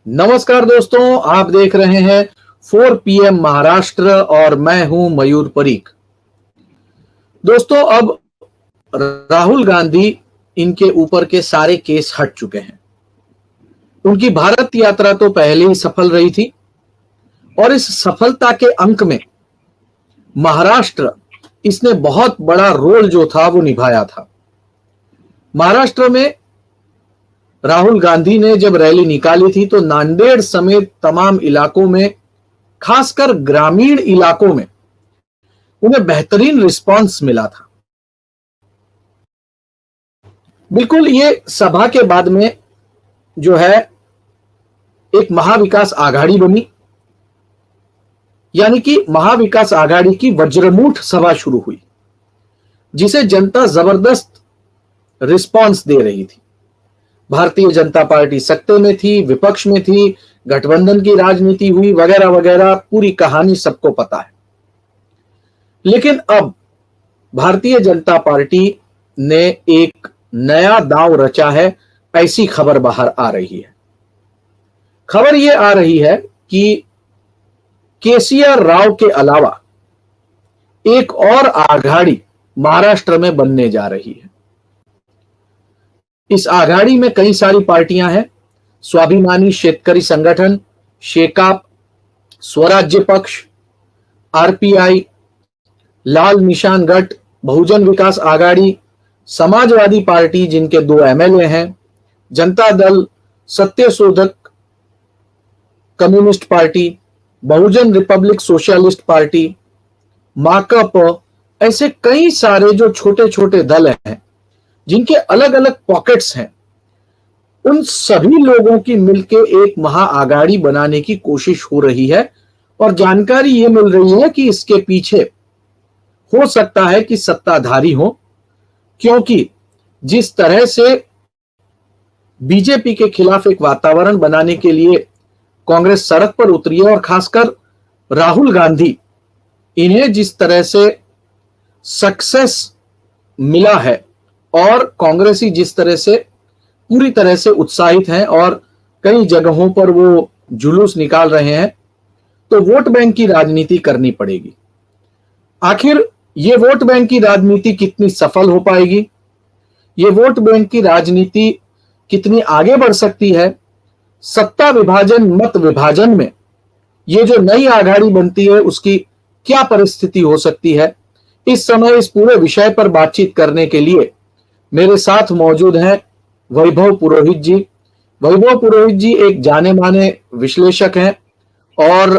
नमस्कार दोस्तों, आप देख रहे हैं 4 PM महाराष्ट्र और मैं हूं मयूर परीक। दोस्तों, अब राहुल गांधी इनके ऊपर के सारे केस हट चुके हैं। उनकी भारत यात्रा तो पहले ही सफल रही थी और इस सफलता के अंक में महाराष्ट्र इसने बहुत बड़ा रोल जो था वो निभाया था। महाराष्ट्र में राहुल गांधी ने जब रैली निकाली थी तो नांदेड़ समेत तमाम इलाकों में, खासकर ग्रामीण इलाकों में, उन्हें बेहतरीन रिस्पांस मिला था। बिल्कुल ये सभा के बाद में जो है एक महाविकास आघाड़ी बनी, यानी कि महाविकास आघाड़ी की वज्रमूठ सभा शुरू हुई, जिसे जनता जबरदस्त रिस्पांस दे रही थी। भारतीय जनता पार्टी सत्ता में थी, विपक्ष में थी, गठबंधन की राजनीति हुई, वगैरह वगैरह, पूरी कहानी सबको पता है। लेकिन अब भारतीय जनता पार्टी ने एक नया दांव रचा है, ऐसी खबर बाहर आ रही है। खबर यह आ रही है कि केसीआर राव के अलावा एक और आघाड़ी महाराष्ट्र में बनने जा रही है। इस आघाड़ी में कई सारी पार्टियां हैं। स्वाभिमानी शेतकरी संगठन, शेकाप, स्वराज्य पक्ष, आरपीआई, लाल निशान गठ, बहुजन विकास आघाड़ी, समाजवादी पार्टी जिनके 2 एमएलए हैं, जनता दल, सत्यशोधक कम्युनिस्ट पार्टी, बहुजन रिपब्लिक सोशलिस्ट पार्टी, माकप, ऐसे कई सारे जो छोटे छोटे दल हैं जिनके अलग अलग पॉकेट्स हैं, उन सभी लोगों की मिलकर एक महाआघाड़ी बनाने की कोशिश हो रही है। और जानकारी यह मिल रही है कि इसके पीछे हो सकता है कि सत्ताधारी हो, क्योंकि जिस तरह से बीजेपी के खिलाफ एक वातावरण बनाने के लिए कांग्रेस सड़क पर उतरी है और खासकर राहुल गांधी, इन्हें जिस तरह से सक्सेस मिला है और कांग्रेसी जिस तरह से पूरी तरह से उत्साहित हैं और कई जगहों पर वो जुलूस निकाल रहे हैं, तो वोट बैंक की राजनीति करनी पड़ेगी। आखिर ये वोट बैंक की राजनीति कितनी सफल हो पाएगी, ये वोट बैंक की राजनीति कितनी आगे बढ़ सकती है, सत्ता विभाजन मत विभाजन में ये जो नई आघाड़ी बनती है उसकी क्या परिस्थिति हो सकती है, इस समय इस पूरे विषय पर बातचीत करने के लिए मेरे साथ मौजूद हैं वैभव पुरोहित जी। वैभव पुरोहित जी एक जाने माने विश्लेषक हैं और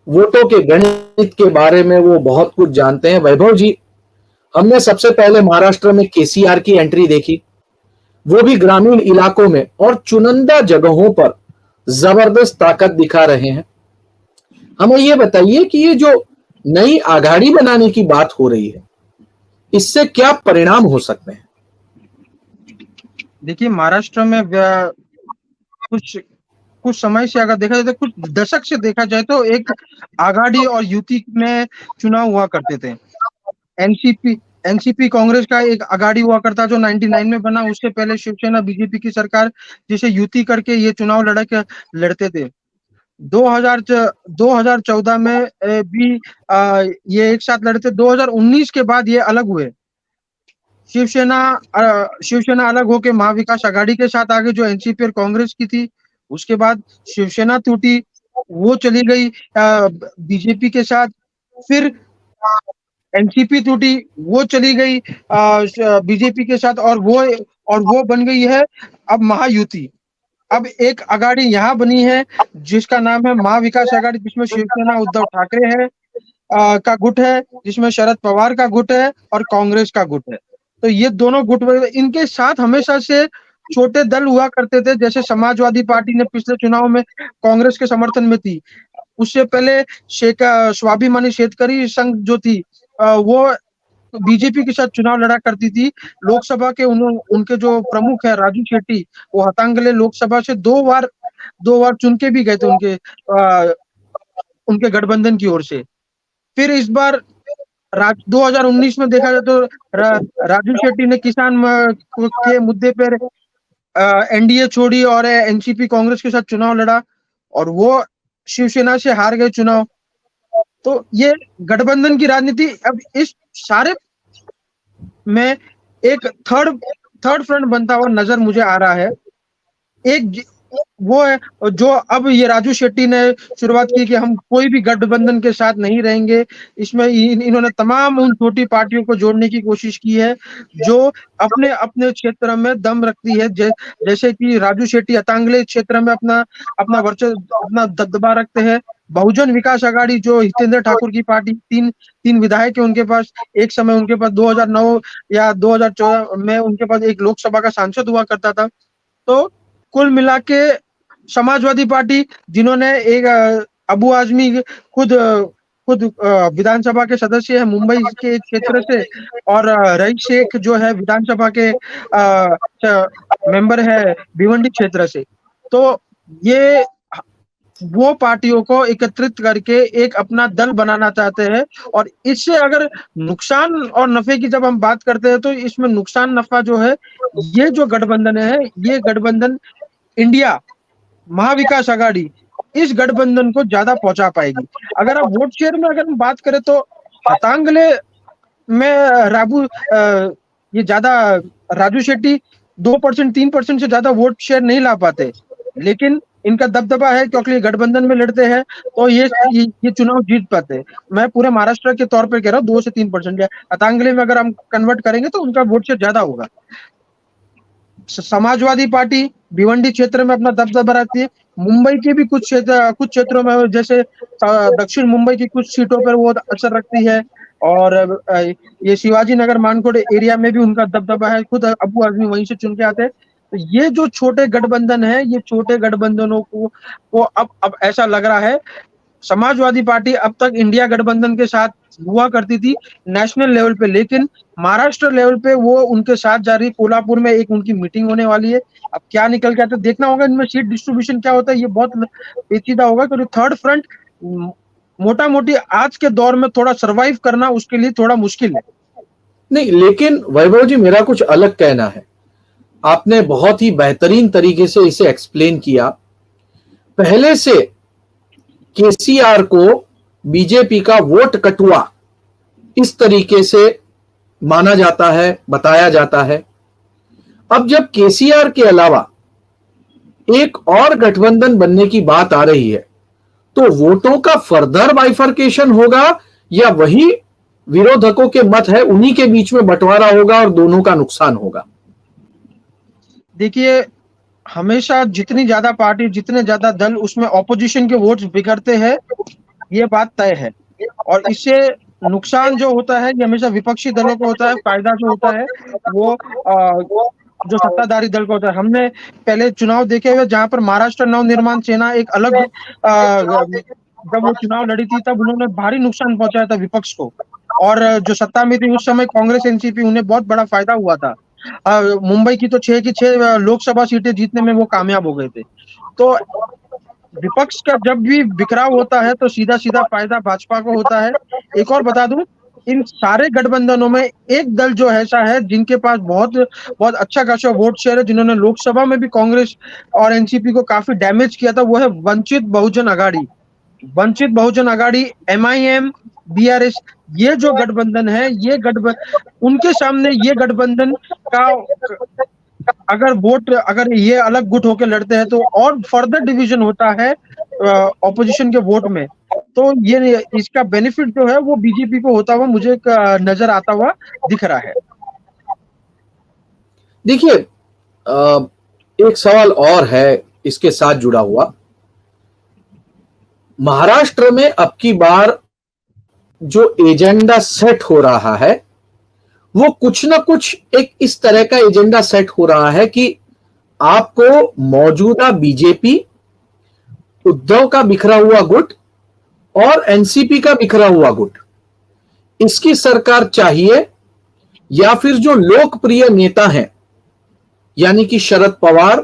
वोटों के गणित के बारे में वो बहुत कुछ जानते हैं। वैभव जी, हमने सबसे पहले महाराष्ट्र में केसीआर की एंट्री देखी, वो भी ग्रामीण इलाकों में और चुनिंदा जगहों पर जबरदस्त ताकत दिखा रहे हैं। हमें ये बताइए कि ये जो नई आघाड़ी बनाने की बात हो रही है, इससे क्या परिणाम हो सकते हैं? देखिए, महाराष्ट्र में कुछ कुछ समय से अगर देखा जाए तो कुछ दशक से देखा जाए तो एक आघाड़ी और युति में चुनाव हुआ करते थे। एनसीपी कांग्रेस का एक आघाड़ी हुआ करता जो 99 में बना। उससे पहले शिवसेना बीजेपी की सरकार जिसे युति करके ये चुनाव लड़ते थे। 2014 में भी ये एक साथ लड़ते। 2019 के बाद ये अलग हुए। शिवसेना अलग होके महाविकास आघाड़ी के साथ आगे जो एनसीपी और कांग्रेस की थी। उसके बाद शिवसेना टूटी, वो चली गई बीजेपी के साथ। फिर एनसीपी टूटी, वो चली गई बीजेपी के साथ और वो बन गई है अब महायुति। अब एक आघाड़ी यहाँ बनी है जिसका नाम है महाविकास आघाड़ी, जिसमें शिवसेना उद्धव ठाकरे है का गुट है, जिसमें शरद पवार का गुट है और कांग्रेस का गुट है। तो ये दोनों गुट, इनके साथ हमेशा से छोटे दल हुआ करते थे। जैसे समाजवादी पार्टी ने पिछले चुनाव में कांग्रेस के समर्थन में थी। उससे पहले स्वाभिमानी शेतकरी संघ जो थी वो बीजेपी के साथ चुनाव लड़ा करती थी। लोकसभा के उनके जो प्रमुख है राजू शेट्टी, वो हतांगले लोकसभा से दो बार चुन के भी गए थे उनके गठबंधन की ओर से। फिर इस बार 2019 में देखा जाए तो राजू शेट्टी ने किसान के मुद्दे पर एनडीए छोड़ी और एनसीपी कांग्रेस के साथ चुनाव लड़ा। और वो शिवसेना से हार गए चुनाव। तो ये गठबंधन की राजनीति अब इस सारे में एक थर्ड थर्ड फ्रंट बनता हुआ नजर मुझे आ रहा है। एक वो है जो अब ये राजू शेट्टी ने शुरुआत की कि हम कोई भी गठबंधन के साथ नहीं रहेंगे। इसमें इन्होंने तमाम उन छोटी पार्टियों को जोड़ने की कोशिश की है जो अपने अपने क्षेत्र में दम रखती है। जैसे कि राजू शेट्टी अतांगले क्षेत्र में अपना अपना वर्चस्व अपना दबदबा रखते हैं। बहुजन विकास अघाड़ी जो हितेंद्र ठाकुर की पार्टी, तीन तीन विधायक है उनके पास। एक समय उनके पास 2009 या 2014 में उनके पास एक लोकसभा का सांसद हुआ करता था। तो कुल मिला के समाजवादी पार्टी जिन्होंने एक अबू आजमी खुद विधानसभा के सदस्य है मुंबई के क्षेत्र से, और रईस शेख जो है विधानसभा के मेंबर है भिवंडी क्षेत्र से। तो ये वो पार्टियों को एकत्रित करके एक अपना दल बनाना चाहते हैं। और इससे अगर नुकसान और नफे की जब हम बात करते हैं तो इसमें नुकसान नफा जो है, ये जो गठबंधन है, ये गठबंधन इंडिया महाविकास अघाड़ी इस गठबंधन को ज्यादा पहुंचा पाएगी। अगर आप वोट शेयर में अगर हम बात करें तो हतांगले में ये ज्यादा राजू शेट्टी 2% 3% से ज्यादा वोट शेयर नहीं ला पाते, लेकिन इनका दबदबा है क्योंकि ये गठबंधन में लड़ते हैं तो ये चुनाव जीत पाते हैं। मैं पूरे महाराष्ट्र के तौर पे कह रहा हूँ 2 से 3%। हतांगले में अगर हम कन्वर्ट करेंगे तो उनका वोट शेयर ज्यादा होगा। समाजवादी पार्टी भिवंडी क्षेत्र में अपना दबदबा रखती है। मुंबई के भी कुछ क्षेत्रों में जैसे दक्षिण मुंबई की कुछ सीटों पर वो असर रखती है। और ये शिवाजी नगर मानकोड़ एरिया में भी उनका दबदबा है, खुद अबू आजमी वहीं से चुन के आते हैं। तो ये जो छोटे गठबंधन है, ये छोटे गठबंधनों को अब ऐसा लग रहा है। समाजवादी पार्टी अब तक इंडिया गठबंधन के साथ हुआ करती थी नेशनल लेवल पे, लेकिन महाराष्ट्र लेवल पे वो उनके साथ जा रही। कोल्हापुर में एक उनकी मीटिंग होने वाली है, अब क्या निकल के आता है देखना होगा। इनमें सीट डिस्ट्रीब्यूशन क्या होता है ये बहुत पेचीदा होगा, क्योंकि थर्ड फ्रंट मोटा मोटी आज के दौर में थोड़ा सरवाइव करना उसके लिए थोड़ा मुश्किल है। नहीं, लेकिन वैभव जी मेरा कुछ अलग कहना है। आपने बहुत ही बेहतरीन तरीके से इसे एक्सप्लेन किया। पहले से केसीआर को बीजेपी का वोट कटुआ इस तरीके से माना जाता है, बताया जाता है। अब जब केसीआर के अलावा एक और गठबंधन बनने की बात आ रही है तो वोटों का फर्दर बाइफर्केशन होगा या वही विरोधकों के मत है उन्हीं के बीच में बंटवारा होगा और दोनों का नुकसान होगा? देखिए, हमेशा जितनी ज्यादा पार्टी, जितने ज्यादा दल, उसमें ऑपोजिशन के वोट्स बिखरते हैं, ये बात तय है। और इससे नुकसान जो होता है ये हमेशा विपक्षी दलों को होता है, फायदा जो होता है वो जो सत्ताधारी दल को होता है। हमने पहले चुनाव देखे हुए जहां पर महाराष्ट्र नवनिर्माण सेना एक अलग जब वो चुनाव लड़ी थी तब उन्होंने भारी नुकसान पहुंचाया था विपक्ष को, और जो सत्ता में थी उस समय कांग्रेस एनसीपी, उन्हें बहुत बड़ा फायदा हुआ था। मुंबई की तो 6 की 6 लोकसभा सीटें जीतने में वो कामयाब हो गए थे। तो विपक्ष का जब भी बिखराव होता है तो सीधा सीधा फायदा भाजपा को होता है। एक और बता दूं, इन सारे गठबंधनों में एक दल जो ऐसा है जिनके पास बहुत बहुत अच्छा खासा वोट शेयर है, जिन्होंने लोकसभा में भी कांग्रेस और एनसीपी को काफी डैमेज किया था, वो है वंचित बहुजन अघाड़ी। वंचित बहुजन अघाड़ी, एमआईएम, बीआरएस, ये जो गठबंधन है, ये गठबंधन, उनके सामने ये गठबंधन का अगर ये अलग गुट होकर लड़ते हैं तो और फर्दर डिवीजन होता है ऑपोजिशन के वोट में। तो ये इसका बेनिफिट जो है वो बीजेपी को होता हुआ मुझे नजर आता हुआ दिख रहा है। देखिए, एक सवाल और है इसके साथ जुड़ा हुआ। महाराष्ट्र में अब की बार जो एजेंडा सेट हो रहा है वो कुछ ना कुछ एक इस तरह का एजेंडा सेट हो रहा है कि आपको मौजूदा बीजेपी, उद्धव का बिखरा हुआ गुट और एनसीपी का बिखरा हुआ गुट, इसकी सरकार चाहिए, या फिर जो लोकप्रिय नेता हैं यानी कि शरद पवार,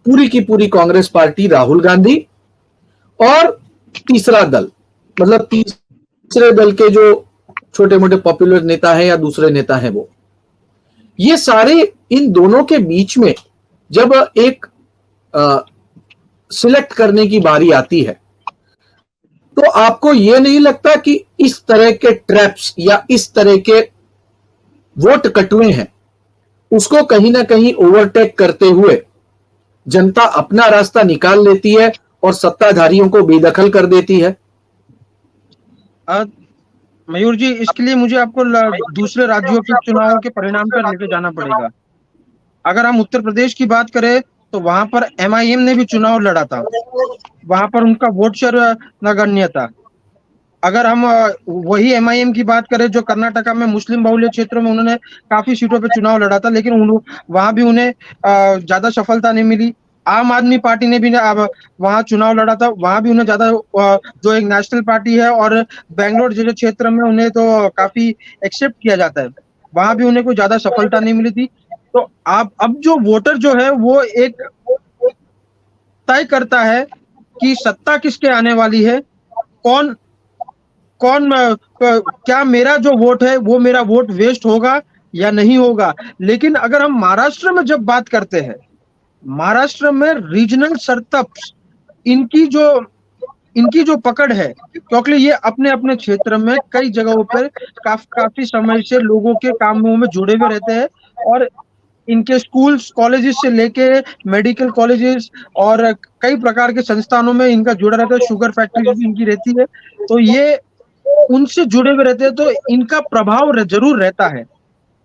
पूरी की पूरी कांग्रेस पार्टी, राहुल गांधी, और तीसरा दल, मतलब तीसरे दल के जो छोटे मोटे पॉपुलर नेता हैं या दूसरे नेता हैं, वो ये सारे इन दोनों के बीच में जब एक सिलेक्ट करने की बारी आती है, तो आपको यह नहीं लगता कि इस तरह के ट्रैप्स या इस तरह के वोट कटुए हैं, उसको कहीं ना कहीं ओवरटेक करते हुए जनता अपना रास्ता निकाल लेती है और सत्ताधारियों को बेदखल कर देती है? मयूर जी, इसके लिए मुझे आपको दूसरे राज्यों के चुनावों के परिणाम पर लेके जाना पड़ेगा। अगर हम उत्तर प्रदेश की बात करें तो वहां पर एमआईएम ने भी चुनाव लड़ा था, वहां पर उनका वोट शेयर नगण्य था। अगर हम वही एमआईएम की बात करें जो कर्नाटका में मुस्लिम बहुल्य क्षेत्रों में उन्होंने काफी सीटों पे चुनाव लड़ा था, लेकिन वहां भी उन्हें ज्यादा सफलता नहीं मिली। आम आदमी पार्टी ने भी वहां चुनाव लड़ा था, वहां भी उन्हें ज्यादा जो एक नेशनल पार्टी है और बेंगलोर जैसे क्षेत्र में उन्हें तो काफी एक्सेप्ट किया जाता है, वहां भी उन्हें कोई ज्यादा सफलता नहीं मिली थी। तो आप अब जो वोटर जो है वो एक तय करता है कि सत्ता किसके आने वाली है, कौन कौन क्या मेरा जो वोट है वो मेरा वोट वेस्ट होगा या नहीं होगा। लेकिन अगर हम महाराष्ट्र में जब बात करते हैं, महाराष्ट्र में रीजनल सरतप्स इनकी जो पकड़ है, क्योंकि ये अपने अपने क्षेत्र में कई जगहों पर काफी समय से लोगों के कामों में जुड़े हुए रहते हैं और इनके स्कूल्स कॉलेजेस से लेके मेडिकल कॉलेजेस और कई प्रकार के संस्थानों में इनका जुड़ा रहता है, शुगर फैक्ट्रीज भी इनकी रहती है, तो ये उनसे जुड़े हुए रहते हैं, तो इनका प्रभाव जरूर रहता है।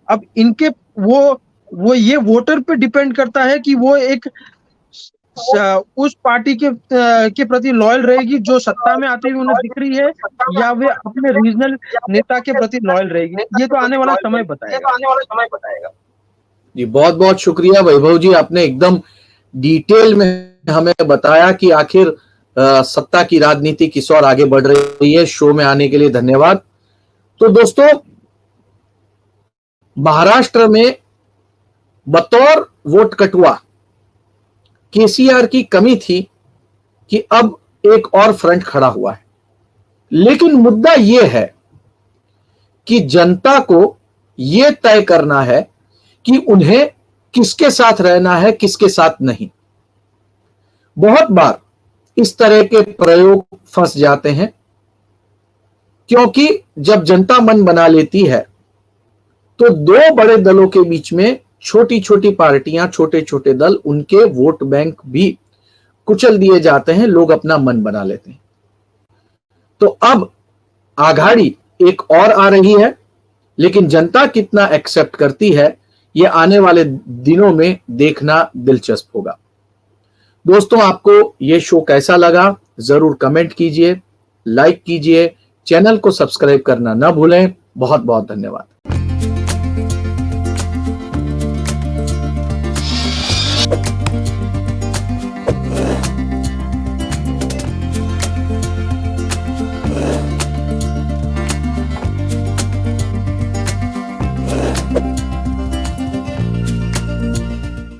अब इनके वो ये वोटर पे डिपेंड करता है कि वो एक उस पार्टी के प्रति लॉयल रहेगी जो सत्ता में आते हुए उन्हें दिख रही है, या वे अपने रीजनल नेता के प्रति लॉयल रहेगी। ये तो आने वाला समय बताएगा। जी, बहुत बहुत शुक्रिया वैभव जी, आपने एकदम डिटेल में हमें बताया कि आखिर सत्ता की राजनीति किस ओर आगे बढ़ रही है। शो में आने के लिए धन्यवाद। तो दोस्तों, महाराष्ट्र में बतौर वोट कटुआ केसीआर की कमी थी कि अब एक और फ्रंट खड़ा हुआ है, लेकिन मुद्दा यह है कि जनता को यह तय करना है कि उन्हें किसके साथ रहना है, किसके साथ नहीं। बहुत बार इस तरह के प्रयोग फंस जाते हैं, क्योंकि जब जनता मन बना लेती है तो दो बड़े दलों के बीच में छोटी छोटी पार्टियां, छोटे छोटे दल, उनके वोट बैंक भी कुचल दिए जाते हैं, लोग अपना मन बना लेते हैं। तो अब आघाड़ी एक और आ रही है, लेकिन जनता कितना एक्सेप्ट करती है ये आने वाले दिनों में देखना दिलचस्प होगा। दोस्तों, आपको ये शो कैसा लगा जरूर कमेंट कीजिए, लाइक कीजिए, चैनल को सब्सक्राइब करना ना भूलें। बहुत बहुत धन्यवाद।